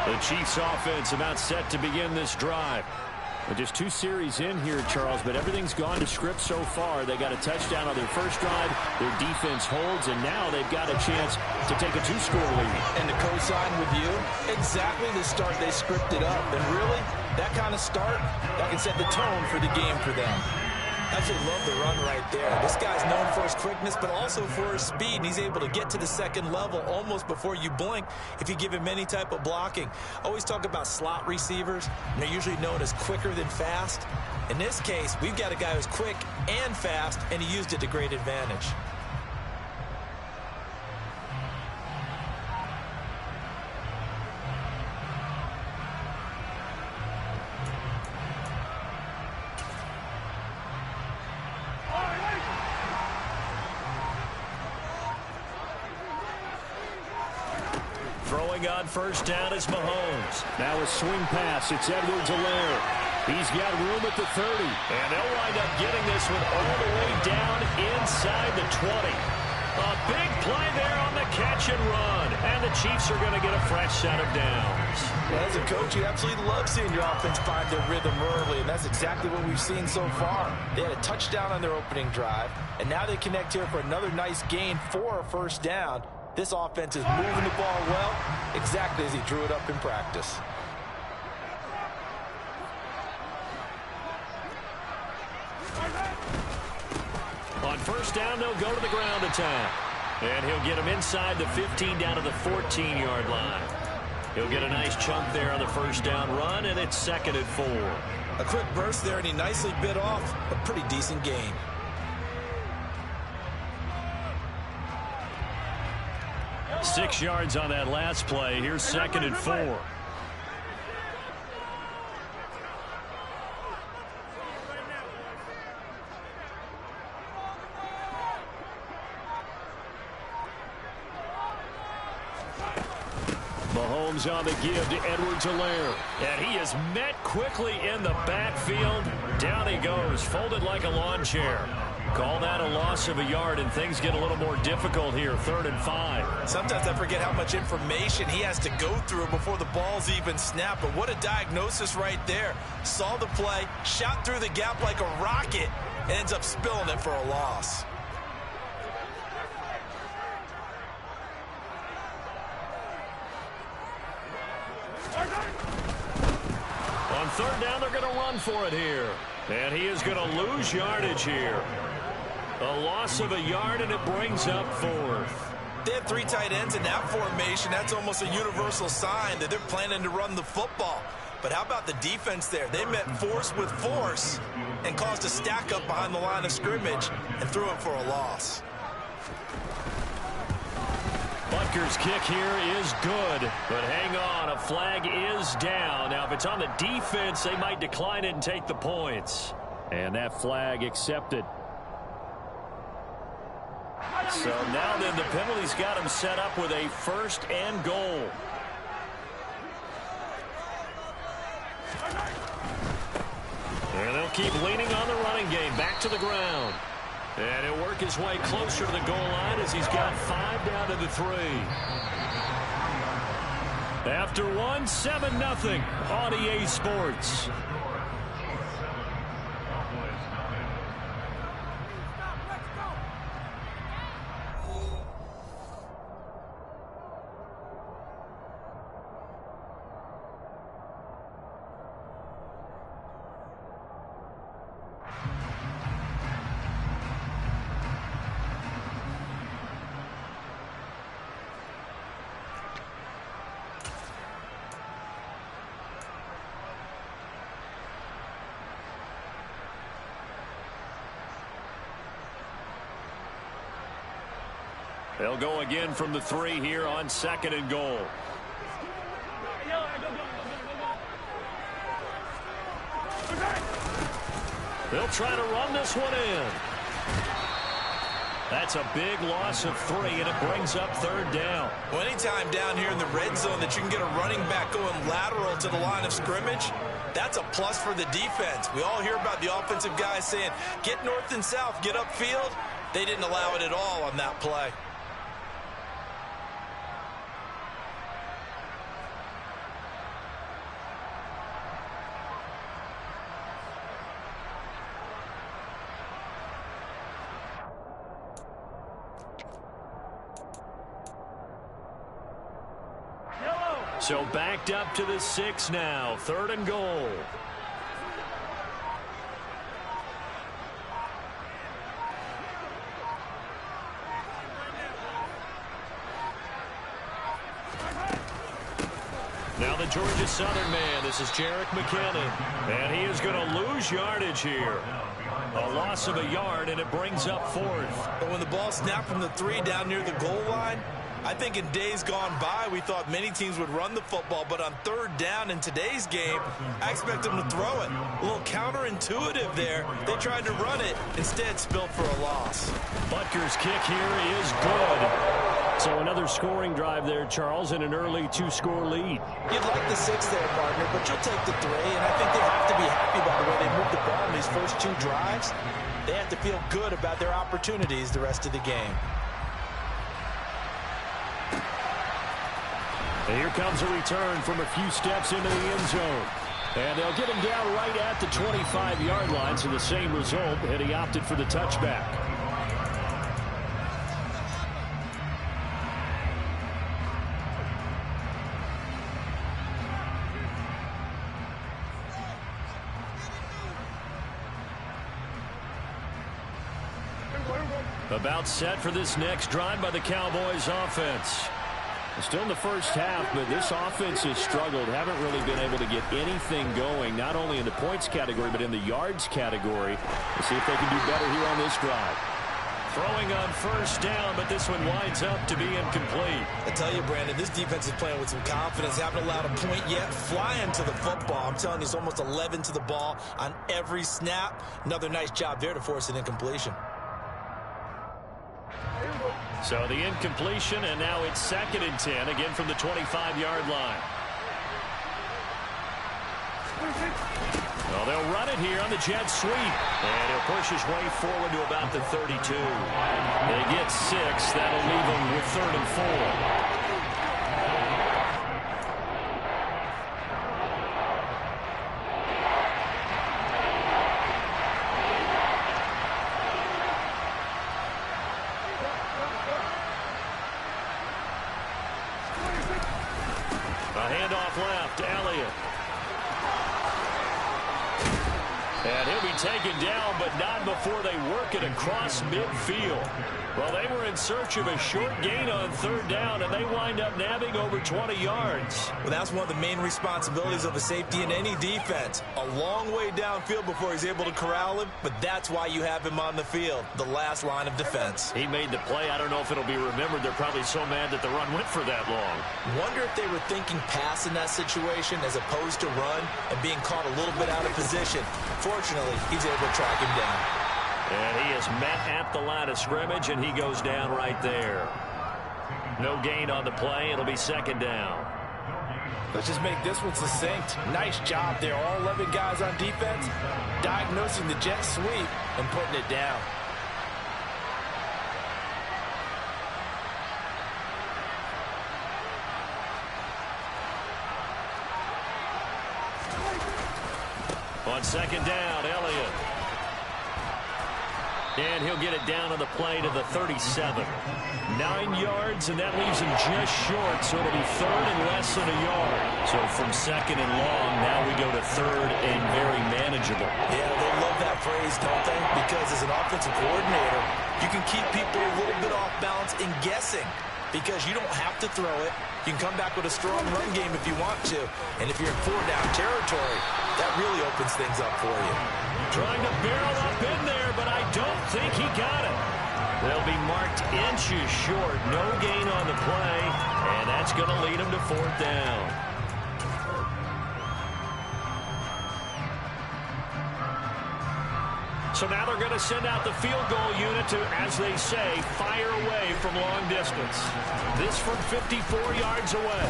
The Chiefs offense about set to begin this drive. Well, just 2 series in here, Charles, but everything's gone to script so far. They got a touchdown on their first drive. Their defense holds, and now they've got a chance to take a 2-score lead. And to co-sign with you, exactly the start they scripted up. And really, that kind of start, that can set the tone for the game for them. I actually love the run right there. This guy's known for his quickness, but also for his speed. And he's able to get to the second level almost before you blink if you give him any type of blocking. Always talk about slot receivers, and they're usually known as quicker than fast. In this case, we've got a guy who's quick and fast, and he used it to great advantage. Throwing on first down is Mahomes. Now a swing pass. It's Edwards-Helaire. He's got room at the 30. And they'll wind up getting this one all the way down inside the 20. A big play there on the catch and run. And the Chiefs are going to get a fresh set of downs. Well, as a coach, you absolutely love seeing your offense find their rhythm early, and that's exactly what we've seen so far. They had a touchdown on their opening drive, and now they connect here for another nice gain for a first down. This offense is moving the ball well, exactly as he drew it up in practice. On first down, they'll go to the ground attack. And he'll get him inside the 15 down to the 14-yard line. He'll get a nice chunk there on the first down run, and it's 2nd and 4. A quick burst there, and he nicely bit off a pretty decent gain. Six yards on that last play. Here's 2nd and 4. Mahomes on the give to Edwards-Helaire. And he is met quickly in the backfield. Down he goes, folded like a lawn chair. Call that a loss of a yard, and things get a little more difficult here. 3rd and 5. Sometimes I forget how much information he has to go through before the ball's even snapped. But what a diagnosis right there. Saw the play, shot through the gap like a rocket, and ends up spilling it for a loss. On 3rd down, they're going to run for it here. And he is going to lose yardage here. A loss of a yard, and it brings up 4th. They have 3 tight ends in that formation. That's almost a universal sign that they're planning to run the football. But how about the defense there? They met force with force and caused a stack up behind the line of scrimmage and threw it for a loss. Butker's kick here is good, but hang on, a flag is down. Now, if it's on the defense, they might decline it and take the points. And that flag accepted. So now then, the penalty's got him set up with a 1st and goal. And they'll keep leaning on the running game. Back to the ground. And he'll work his way closer to the goal line as he's got 5 down to the 3. After 1, 7-0 on EA Sports. They'll go again from the 3 here on 2nd and goal. They'll try to run this one in. That's a big loss of 3, and it brings up 3rd down. Well, anytime down here in the red zone that you can get a running back going lateral to the line of scrimmage, that's a plus for the defense. We all hear about the offensive guys saying, get north and south, get upfield. They didn't allow it at all on that play. So backed up to the 6 now. 3rd and goal. Now the Georgia Southern man. This is Jerick McKinnon. And he is going to lose yardage here. A loss of a yard, and it brings up 4th. But when the ball snapped from the 3 down near the goal line, I think in days gone by, we thought many teams would run the football, but on 3rd down in today's game, I expect them to throw it. A little counterintuitive there. They tried to run it, instead spilled for a loss. Butker's kick here is good. So another scoring drive there, Charles, and an early 2-score lead. You'd like the 6 there, partner, but you'll take the 3, and I think they have to be happy about the way they moved the ball in these first 2 drives. They have to feel good about their opportunities the rest of the game. And here comes a return from a few steps into the end zone. And they'll get him down right at the 25-yard line, so the same result, and he opted for the touchback. About set for this next drive by the Cowboys offense. Still in the first half, but this offense has struggled. Haven't really been able to get anything going, not only in the points category, but in the yards category. Let's see if they can do better here on this drive. Throwing on 1st down, but this one winds up to be incomplete. I tell you, Brandon, this defense is playing with some confidence. Haven't allowed a point yet. Flying to the football. I'm telling you, it's almost 11 to the ball on every snap. Another nice job there to force an incompletion. So the incompletion, and now it's 2nd and 10, again from the 25-yard line. Well, they'll run it here on the jet sweep. And he'll push his way forward to about the 32. They get 6. That'll leave them with 3rd and 4. And he'll be taken down, but not before they work it across midfield. Well, they were in search of a short gain on 3rd down, and they wind up nabbing over 20 yards. Well, that's one of the main responsibilities of a safety in any defense. A long way downfield before he's able to corral him, but that's why you have him on the field, the last line of defense. He made the play. I don't know if it'll be remembered. They're probably so mad that the run went for that long. Wonder if they were thinking pass in that situation as opposed to run and being caught a little bit out of position. Fortunately, he's able to track him down. And he is met at the line of scrimmage, and he goes down right there. No gain on the play. It'll be 2nd down. Let's just make this one succinct. Nice job there. All 11 guys on defense diagnosing the jet sweep and putting it down. On 2nd down, Elliott. And he'll get it down on the play to the 37. 9 yards, and that leaves him just short, so it'll be 3rd and less than a yard. So from 2nd and long, now we go to 3rd and very manageable. Yeah, they love that phrase, don't they? Because as an offensive coordinator, you can keep people a little bit off balance and guessing. Because you don't have to throw it. You can come back with a strong run game if you want to. And if you're in 4-down territory, that really opens things up for you. Trying to barrel up in there, but I don't think he got it. They'll be marked inches short. No gain on the play, and that's going to lead them to 4th down. So now they're going to send out the field goal unit to, as they say, fire away from long distance. This from 54 yards away.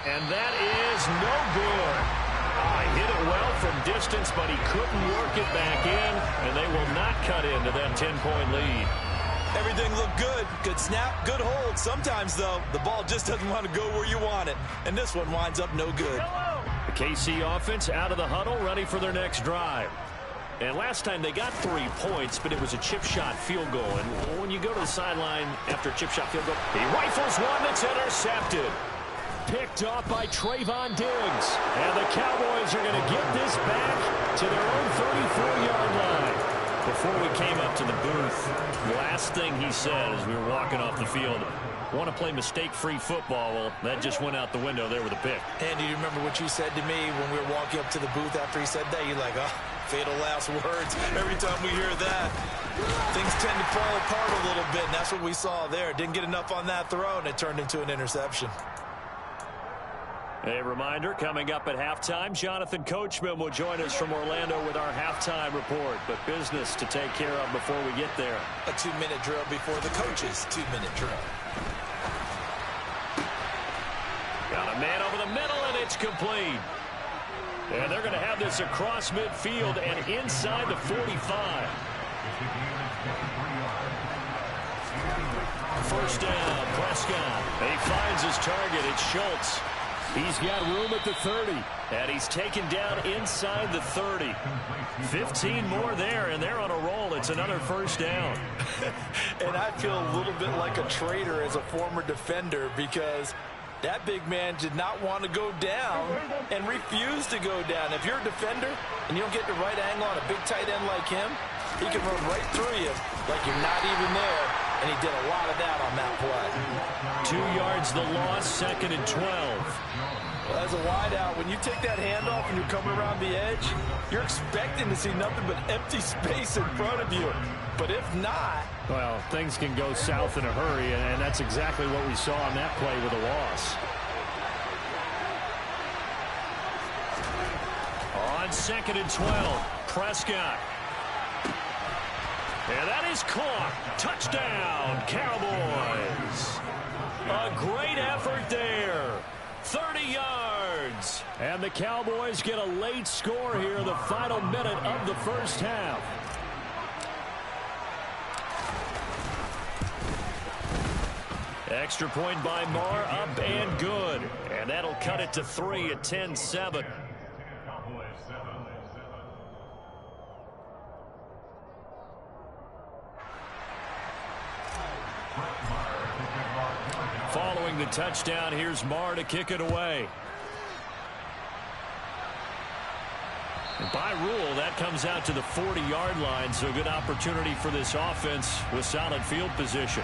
And that is no good. He hit it well from distance, but he couldn't work it back in, and they will not cut into that 10-point lead. Everything looked good. Good snap, good hold. Sometimes, though, the ball just doesn't want to go where you want it. And this one winds up no good. The KC offense out of the huddle, ready for their next drive. And last time they got 3 points, but it was a chip shot field goal. And when you go to the sideline after a chip shot field goal, he rifles one that's intercepted. picked off by Trayvon Diggs. And the Cowboys are going to get this back to their own 34-yard line. Before we came up to the booth, last thing he said as we were walking off the field, want to play mistake-free football. Well, that just went out the window there with a pick. And do you remember what you said to me when we were walking up to the booth after he said that? You're like, oh, fatal last words. Every time we hear that, things tend to fall apart a little bit, and that's what we saw there. Didn't get enough on that throw, and it turned into an interception. A reminder, coming up at halftime, Jonathan Coachman will join us from Orlando with our halftime report. But business to take care of before we get there. A 2-minute drill before the coach's 2-minute drill. Got a man over the middle, and it's complete. And they're going to have this across midfield and inside the 45. First down, Prescott. He finds his target. It's Schultz. He's got room at the 30, and he's taken down inside the 30. 15 more there, and they're on a roll. It's another first down. And I feel a little bit like a traitor as a former defender because that big man did not want to go down and refused to go down. If you're a defender and you don't get the right angle on a big tight end like him, he can run right through you like you're not even there, and he did a lot of that on that play. 2 yards the loss, 2nd and 12. Well, as a wideout, when you take that handoff and you're coming around the edge, you're expecting to see nothing but empty space in front of you. But if not... Well, things can go south in a hurry, and that's exactly what we saw on that play with a loss. On 2nd and 12, Prescott. And that is caught. Touchdown, Cowboys. A great effort there. 30 yards. And the Cowboys get a late score here in the final minute of the first half. Extra point by Marr, up and good. And that'll cut it to 3 at 10-7. Following the touchdown, here's Marr to kick it away. And by rule, that comes out to the 40-yard line, so good opportunity for this offense with solid field position.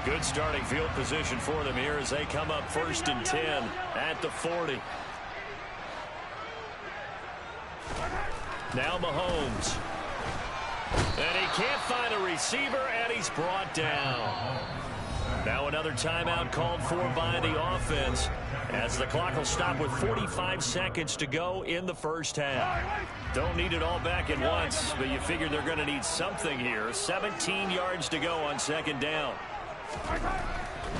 Good starting field position for them here as they come up 1st and 10 at the 40. Now Mahomes. And he can't find a receiver, and he's brought down. Now another timeout called for by the offense as the clock will stop with 45 seconds to go in the first half. Don't need it all back at once, but you figure they're going to need something here. 17 yards to go on 2nd down.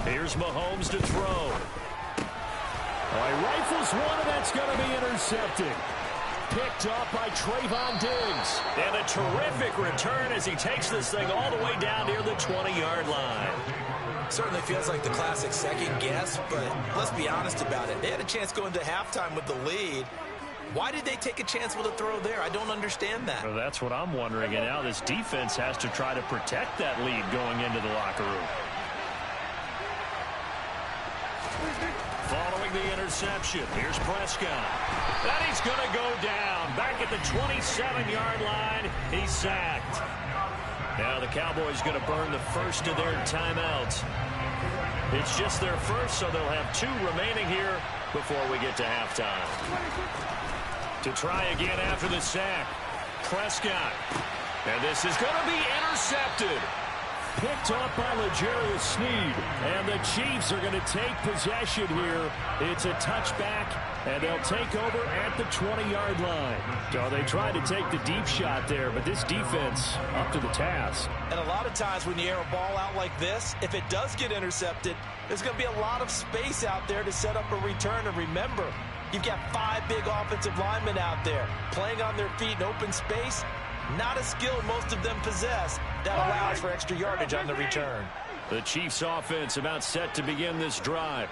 Here's Mahomes to throw. He rifles one, and that's going to be intercepted. Picked off by Trayvon Diggs. And a terrific return as he takes this thing all the way down near the 20-yard line. Certainly feels like the classic second guess, but let's be honest about it. They had a chance going into halftime with the lead. Why did they take a chance with a throw there? I don't understand that. Well, that's what I'm wondering. And now this defense has to try to protect that lead going into the locker room. Following the interception, here's Prescott. And he's going to go down. Back at the 27-yard line, he's sacked. Now the Cowboys going to burn the first of their timeouts. It's just their first, so they'll have 2 remaining here before we get to halftime. To try again after the sack, Prescott. And this is going to be intercepted. Picked off by L'Jarius Sneed. And the Chiefs are going to take possession here. It's a touchback, and they'll take over at the 20-yard line. So they tried to take the deep shot there, but this defense up to the task. And a lot of times when you air a ball out like this, if it does get intercepted, there's going to be a lot of space out there to set up a return. And remember, you've got 5 big offensive linemen out there playing on their feet in open space. Not a skill most of them possess that allows for extra yardage on the return. The Chiefs offense about set to begin this drive.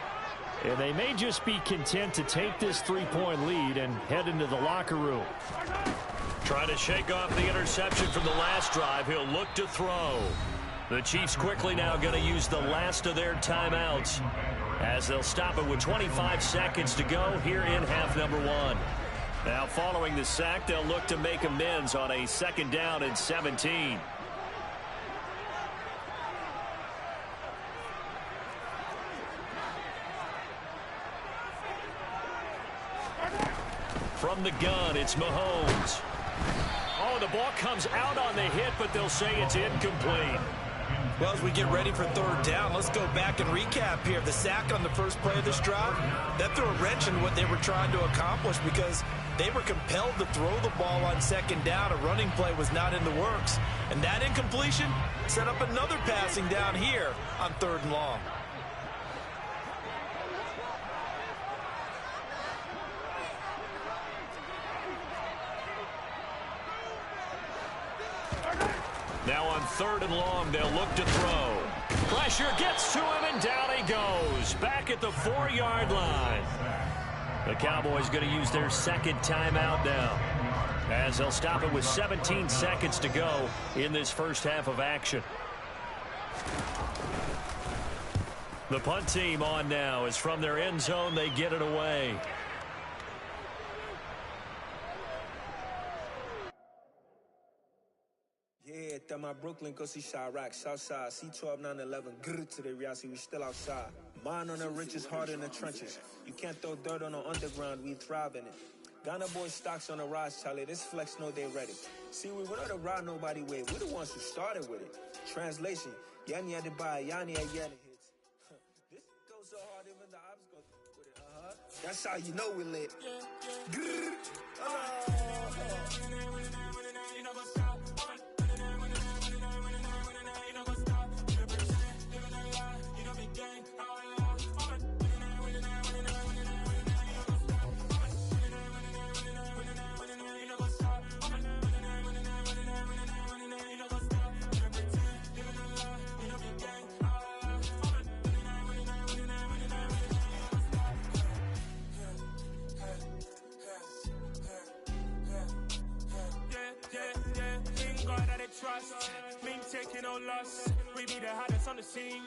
And they may just be content to take this 3-point lead and head into the locker room. Trying to shake off the interception from the last drive. He'll look to throw. The Chiefs quickly now going to use the last of their timeouts as they'll stop it with 25 seconds to go here in half number one. Now following the sack, they'll look to make amends on a 2nd down and 17. From the gun, it's Mahomes. Oh, the ball comes out on the hit, but they'll say it's incomplete. Well, as we get ready for 3rd down, let's go back and recap here. The sack on the first play of this drive, that threw a wrench in what they were trying to accomplish because they were compelled to throw the ball on 2nd down. A running play was not in the works. And that incompletion set up another passing down here on 3rd and long. Now on 3rd and long, they'll look to throw. Pressure gets to him, and down he goes. Back at the 4-yard line. The Cowboys going to use their 2nd timeout now, as they'll stop it with 17 seconds to go in this first half of action. The punt team on now as from their end zone they get it away. Yeah, that my Brooklyn, go see Chirac, Southside, C12, 911, grrr to the reality, we still outside. Mine on the riches, hard in the trenches. You can't throw dirt on the underground, we thrive in it. Ghana boys stocks on the rise, Charlie, this flex know they ready. See, we not to ride nobody with, we the ones who started with it. Translation, Yanni had to buy, Yanni had Yanni hits. This goes so hard, even the ops go with it, That's how you know we lit. Grrr. Trust, been taking no loss. We be the hottest on the scene.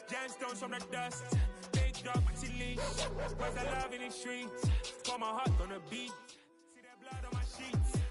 Gemstones from the dust. Big dog, but she leash. Where's the love in the streets? For my heart on the beat.